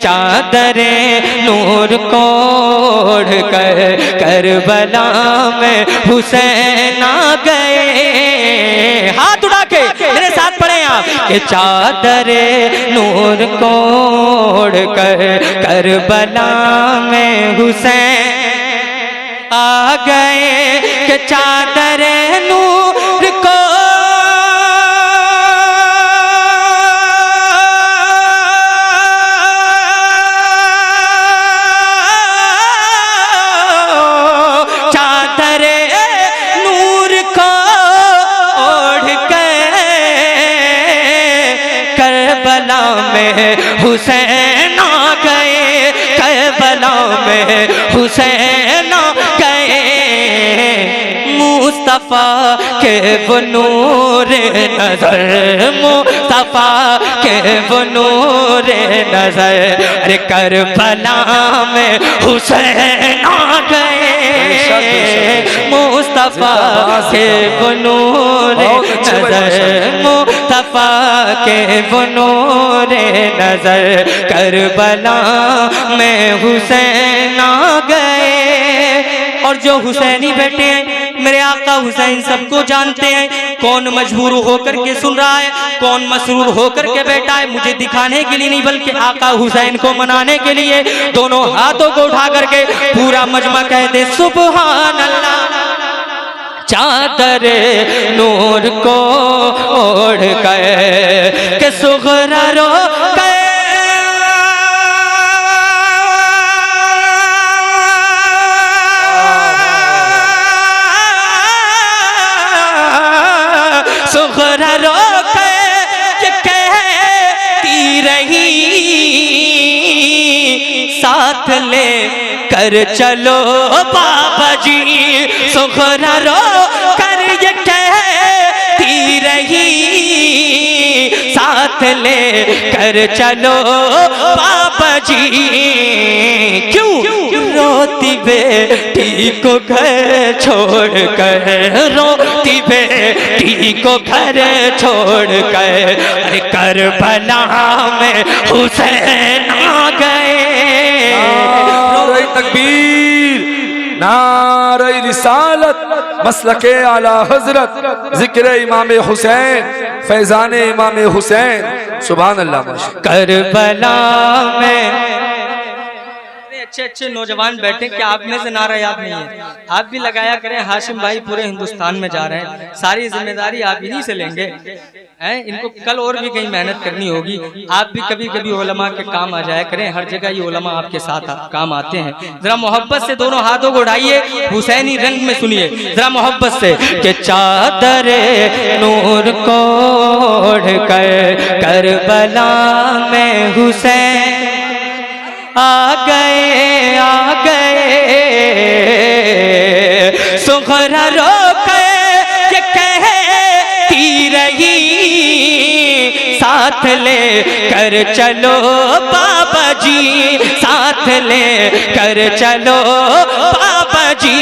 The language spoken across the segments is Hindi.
चादरे नूर को ओढ़ कर करबला में हुसैन आ गए। हाथ उठा के मेरे साथ पढ़े आप कि चादरे नूर को ओढ़ कर करबला में हुसैन आ गए कि चादरे नूर को हुसैन आ गए, करबला में हुसैन आ गए। मुस्तफा के वो नूर नजर, मुस्तफा के वो नूर नजर, अरे करबला में हुसैन आ गए। मुस्तफा के वो नूर नजर, मुस्तफा के वो नूर नजर, करबला में हुसैन आ गए। और जो हुसैनी बैठे हैं मेरे आका हुसैन सबको जानते हैं। कौन मजबूर होकर के सुन रहा है, कौन मसरूर होकर के बैठा है, मुझे दिखाने के लिए नहीं बल्कि आका हुसैन को मनाने के लिए। दोनों हाथों को उठा करके पूरा मजमा कहते सुभान अल्लाह। चादर नूर को ओढ़ कर के सुगरा रो कर सुगरा रो कर कहती रही साथ ले कर चलो बाबा जी। सुगरा रो कर ये कहती रही साथ ले कर चलो बाबा जी। क्यों रोती बेटी को घर छोड़ कर, रोती बेटी को घर छोड़ कर, अरे करबला में हुसैन आ गए। नारे तकबीर, नारे रिसालत, मसलके आला हजरत, जिक्र इमाम हुसैन, फैजान इमाम हुसैन। सुभान अल्लाह। करबला में अच्छे अच्छे नौजवान बैठे, क्या आप में से नारा याद नहीं है? आप भी लगाया करें। हाशिम भाई पूरे हिंदुस्तान में जा रहे हैं, सारी जिम्मेदारी आप इन्हीं से लेंगे हैं। इनको कल और भी कहीं मेहनत करनी होगी। आप भी कभी कभी उलमा के काम आ जाया करें, हर जगह ये उलमा आपके साथ काम आते हैं। जरा मोहब्बत से दोनों हाथों को उठाइए, हुसैनी रंग में सुनिए जरा मोहब्बत से कि चादर नूर को ओढ़ कर करबला में हुसैन आ गए, आ गए। सुगरा रो कर ये कहती रही साथ ले कर चलो बाबा जी, साथ ले कर चलो बाबा जी।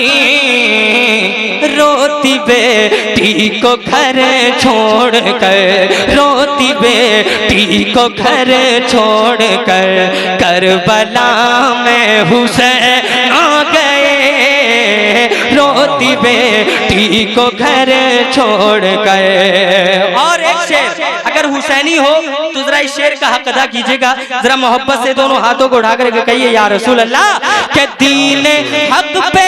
रोती बेटी को घर छोड़ कर, रोती बेटी को घर छोड़ कर, करबला में हुसैन आ गए। रोती बेटी को घर छोड़ कर। और एक शेर अगर हुसैनी हो तो जरा इस शेर का हक अदा कीजिएगा। जरा मोहब्बत से दोनों हाथों को उठा करके कहिए या रसूल अल्लाह के दीन हक पे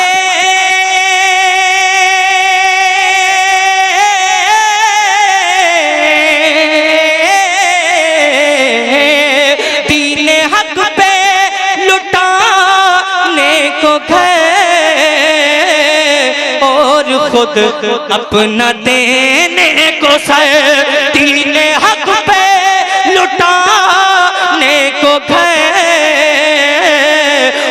खुद अपना देने को सर, दीन हक पे लुटाने को घर,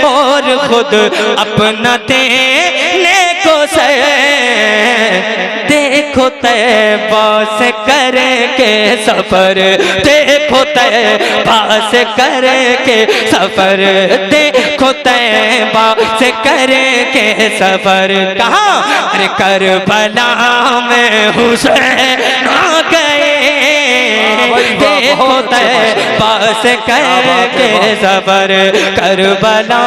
और खुद अपना देने को सर। देखो तैबा से करके सफर, देखो तैबा से करके सफर, देखो तैबा से करके सफर। कहाँ? अरे करबला में हुसैन आ गए। देखो तैबा से करके सफर करबला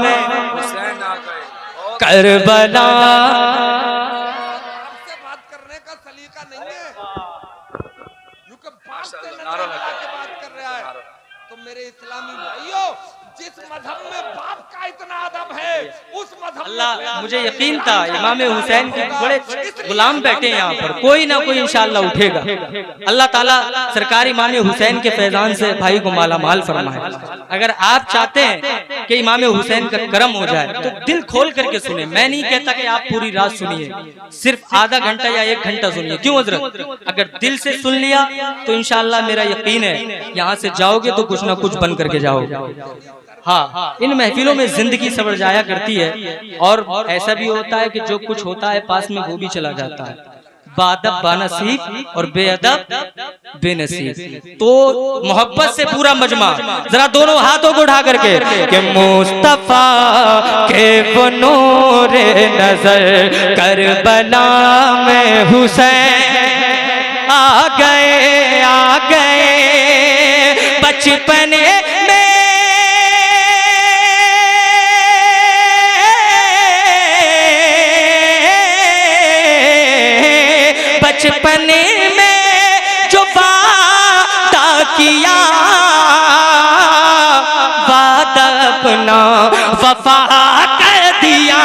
में, करबला आपसे बात करने का सलीका नहीं है, क्योंकि बाप से नजर लगा के बात कर रहा है। तो मेरे इस्लामी भाइयों, जिस मजहब में बाप का इतना अदब है, उस मजहब अल्लाह, मुझे यकीन था इमाम हुसैन के बड़े गुलाम बैठे हैं यहाँ पर, कोई ना कोई इंशाअल्लाह उठेगा। अल्लाह ताला सरकार इमाम हुसैन के फैजान से भाई को माला माल फरमाए। अगर आप चाहते हैं कि इमाम हुसैन का करम हो जाए तो दिल खोल करके सुने। मैं नहीं कहता कि आप पूरी रात सुनिए, सिर्फ आधा घंटा या 1 घंटा सुनिए। क्यों हजरत? अगर दिल से सुन लिया तो इंशाअल्लाह मेरा यकीन है यहाँ से जाओगे तो कुछ ना कुछ बन करके जाओगे। हाँ, इन महफिलों में जिंदगी सवर जाया करती है, और ऐसा भी होता है कि जो कुछ होता है पास में वो भी चला जाता है। बादब बानसीब और बेअदब बेनसीब। तो मोहब्बत से पूरा मजमा, जरा दोनों हाथों को उठा करके कि मुस्तफा के वो नूर नजर करबला में हुसैन आ गए बचपने में, बचपने में जो वादा किया, वादा अपना वफा कर दिया।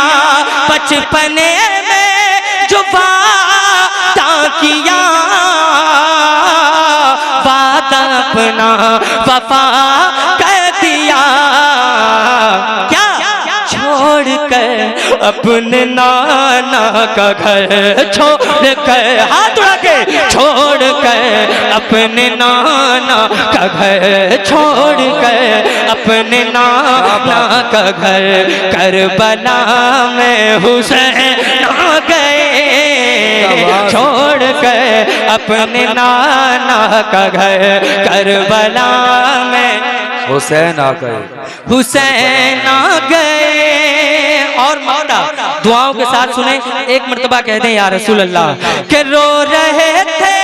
बचपने में जो वादा किया, वादा अपना वफा कर दिया। क्या छोड़ कर अपने नाना का घर, छोड़ कर हाथ उड़ा के, छोड़ कर अपने नाना का घर, छोड़ कर अपने नाना का घर करबला में हुसैन आ गए, छोड़ कर अपने नाना का घर करबला में हुसैन आ गए, हुसैन आ गए। और मौला दुआओं के साथ सुने, एक मर्तबा कह दें या रसूल अल्लाह के रो रहे थे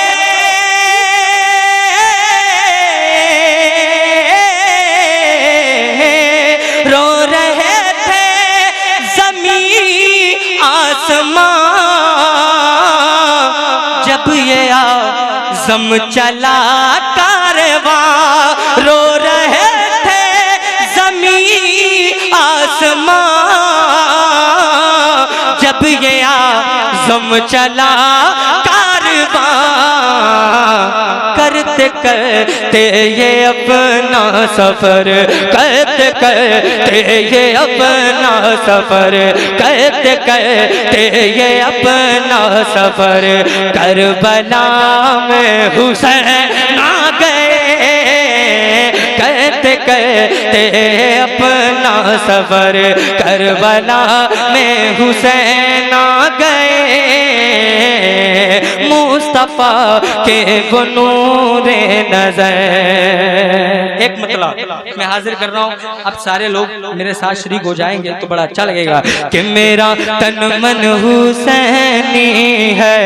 ज़मीं आसमां, जब ये आज़म चला कारवां। रो रहे थे ज़मीं आसमां, जब ये आज़म चला कारवां। करते करते ये अपना सफर, करते करते ये अपना सफर, करते करते ये अपना सफर करबला में हुसैन आ गए। करते करते अपना सफर करबला में हुसैन आ गए। मुस्तफा के वो नूरे नजर। एक मतलब मैं हाजिर कर रहा हूँ, अब सारे लोग मेरे साथ शरीक हो जाएंगे तो बड़ा अच्छा लगेगा कि मेरा तन मन हुसैनी है।